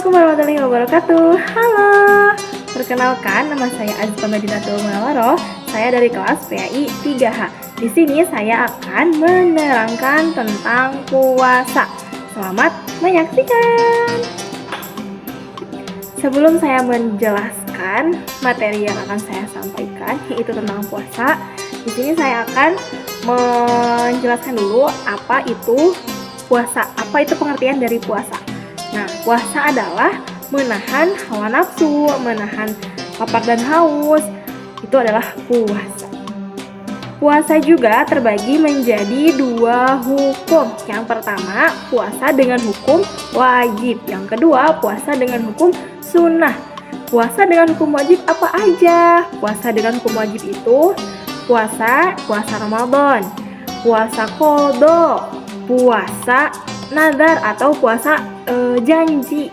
Assalamualaikum warahmatullahi wabarakatuh. Halo, perkenalkan nama saya Azifah Madinatul Munawwaroh. Saya dari kelas PAI 3H. Di sini saya akan menerangkan tentang puasa. Selamat menyaksikan. Sebelum saya menjelaskan materi yang akan saya sampaikan, yaitu tentang puasa, di sini saya akan menjelaskan dulu apa itu puasa, apa itu pengertian dari puasa. Nah, puasa adalah menahan hawa nafsu, menahan lapar dan haus. Itu adalah puasa. Puasa juga terbagi menjadi dua hukum. Yang pertama, puasa dengan hukum wajib. Yang kedua, puasa dengan hukum sunnah. Puasa dengan hukum wajib apa aja? Puasa dengan hukum wajib itu puasa Ramadan, puasa qadha, puasa nazar atau puasa janji,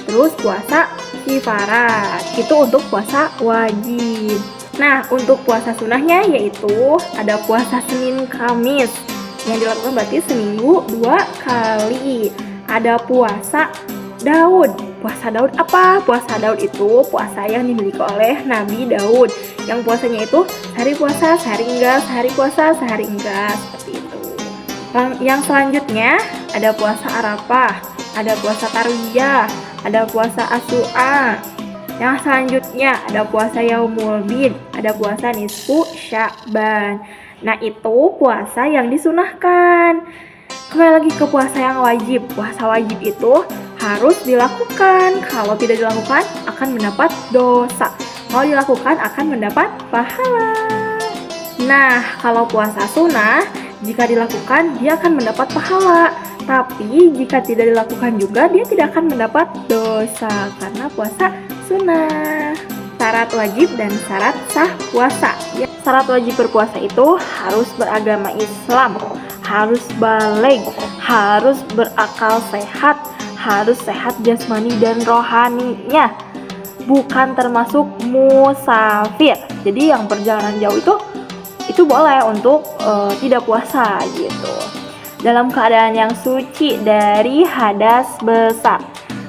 terus puasa kifarat, itu untuk puasa wajib. Nah, untuk puasa sunnahnya yaitu ada puasa Senin Kamis yang dilakukan berarti seminggu 2 kali. Ada puasa Daud. Puasa Daud apa? Puasa Daud itu puasa yang dimiliki oleh Nabi Daud, yang puasanya itu sehari puasa, sehari enggak, sehari puasa, sehari enggak, seperti itu. Yang selanjutnya ada puasa Arafah, ada puasa Tarwiyah, ada puasa Asyura. Yang selanjutnya ada puasa Yaumul Bid, ada puasa Nisfu Sya'ban. Nah, itu puasa yang disunahkan. Kembali lagi ke puasa yang wajib. Puasa wajib itu harus dilakukan. Kalau tidak dilakukan akan mendapat dosa. Kalau dilakukan akan mendapat pahala. Nah, kalau puasa sunnah, jika dilakukan dia akan mendapat pahala. Tapi jika tidak dilakukan juga dia tidak akan mendapat dosa karena puasa sunnah. Syarat wajib dan syarat sah puasa. Syarat wajib berpuasa itu harus beragama Islam, harus baligh, harus berakal sehat, harus sehat jasmani dan rohaninya, bukan termasuk musafir. Jadi yang perjalanan jauh itu boleh untuk tidak puasa gitu. Dalam keadaan yang suci dari hadas besar,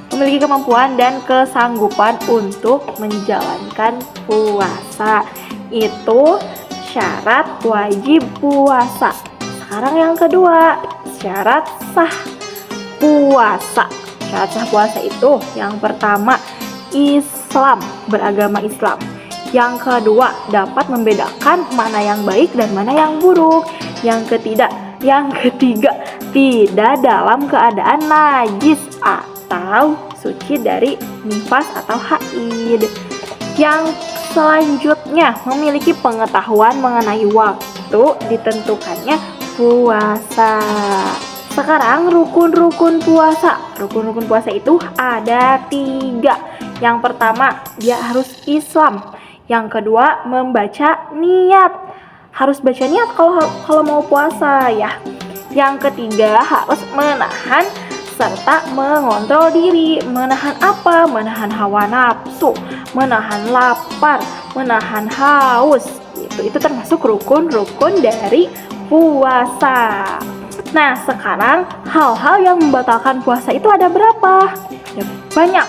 memiliki kemampuan dan kesanggupan untuk menjalankan puasa. Itu syarat wajib puasa. Sekarang yang kedua, syarat sah puasa. Syarat sah puasa itu yang pertama, Islam, beragama Islam. Yang kedua, dapat membedakan mana yang baik dan mana yang buruk. Yang ketiga, tidak dalam keadaan najis atau suci dari nifas atau haid. Yang selanjutnya, memiliki pengetahuan mengenai waktu ditentukannya puasa. Sekarang rukun-rukun puasa. Rukun-rukun puasa itu ada 3. Yang pertama, dia harus Islam. Yang kedua, membaca niat. Harus baca niat kalau mau puasa ya. Yang ketiga, harus menahan serta mengontrol diri. Menahan apa? Menahan hawa nafsu, menahan lapar, menahan haus. Itu termasuk rukun-rukun dari puasa. Nah, sekarang hal-hal yang membatalkan puasa itu ada berapa? Ya, banyak.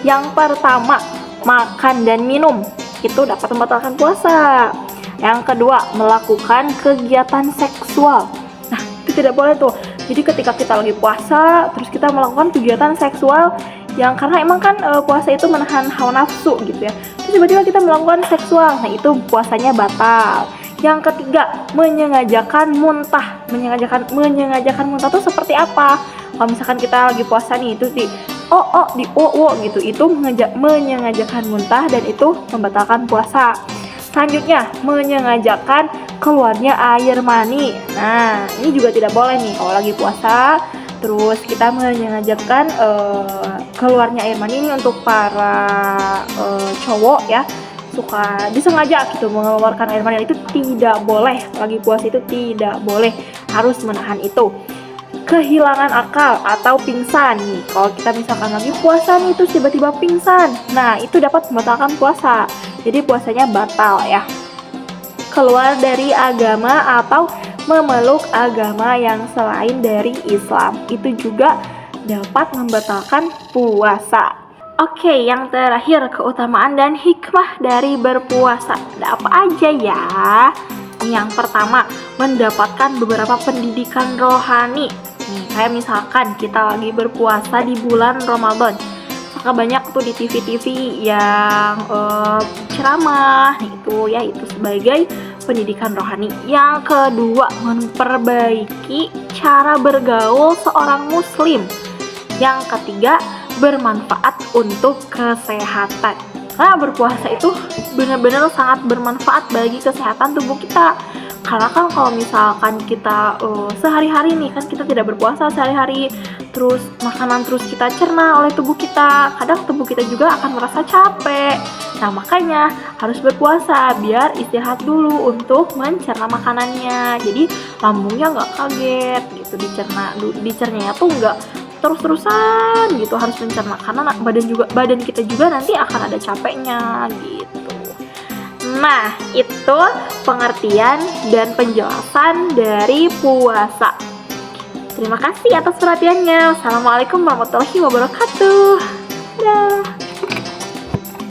Yang pertama, makan dan minum. Itu dapat membatalkan puasa. Yang kedua, melakukan kegiatan seksual. Nah, itu tidak boleh tuh. Jadi ketika kita lagi puasa, terus kita melakukan kegiatan seksual yang karena emang kan puasa itu menahan hawa nafsu gitu ya. Terus tiba-tiba kita melakukan seksual. Nah, itu puasanya batal. Yang ketiga, menyengajakan muntah. Menyengajakan muntah itu seperti apa? Kalau misalkan kita lagi puasa nih, itu di gitu, itu menyengajakan muntah dan itu membatalkan puasa. Selanjutnya, menyengajakan keluarnya air mani. Nah, ini juga tidak boleh nih kalau lagi puasa. Terus kita menyengajakan keluarnya air mani ini untuk para cowok ya, suka disengaja gitu mengeluarkan air mani, itu tidak boleh. Lagi puasa itu tidak boleh, harus menahan itu. Kehilangan akal atau pingsan nih. Kalau kita misalkan lagi puasa nih terus tiba-tiba pingsan, nah itu dapat membatalkan puasa. Jadi puasanya batal ya. Keluar dari agama atau memeluk agama yang selain dari Islam, itu juga dapat membatalkan puasa. Oke, yang terakhir, keutamaan dan hikmah dari berpuasa. Ada apa aja ya? Yang pertama, mendapatkan beberapa pendidikan rohani. Nih, kayak misalkan kita lagi berpuasa di bulan Ramadan. Maka banyak tuh di TV-TV yang ceramah, itu sebagai pendidikan rohani. Yang kedua, memperbaiki cara bergaul seorang muslim. Yang ketiga, bermanfaat untuk kesehatan. Karena berpuasa itu benar-benar sangat bermanfaat bagi kesehatan tubuh kita. Karena kan kalau misalkan kita sehari-hari nih, kan kita tidak berpuasa sehari-hari, terus makanan terus kita cerna oleh tubuh kita, kadang tubuh kita juga akan merasa capek. Nah, makanya harus berpuasa biar istirahat dulu untuk mencerna makanannya. Jadi lambungnya nggak kaget gitu, dicernanya tuh nggak terus-terusan gitu, harus mencerna karena badan kita juga nanti akan ada capeknya gitu. Nah, itu pengertian dan penjelasan dari puasa. Terima kasih atas perhatiannya. Assalamualaikum warahmatullahi wabarakatuh. Dah.